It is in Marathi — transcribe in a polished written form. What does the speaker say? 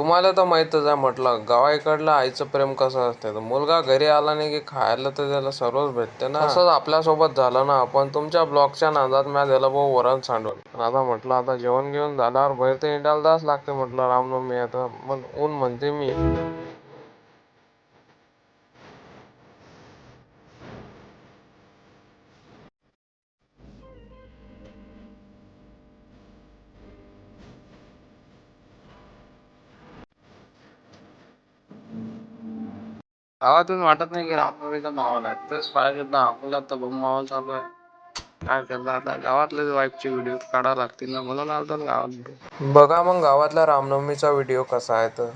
तुम्हाला तर माहीतच आहे म्हटलं, गावाकडलं आईचं प्रेम कसं असते. तर मुलगा घरी आला नाही की खायला तर त्याला सर्वच भेटते ना. तसंच आपल्यासोबत झालं ना. पण तुमच्या ब्लॉगच्या नादात मी दिलं भाऊ वरण सांडून. पण आता म्हटलं आता जेवण घेऊन झाल्यावर बाहेर तर इंडायला जावंच लागते म्हटलं, रामनवमी आता मग ऊन म्हणते मी. गावातून वाटत नाही की रामनवमीचा माहोल आहे. तेच पाहिजे ना आपल्याला आता बघ माहोल चालू आहे. काय करणार आता गावातले वाईफचे व्हिडिओ काढावे लागतील ना म्हणून आलो गावात. बघा मग गावातल्या रामनवमीचा व्हिडिओ कसा आहे तर.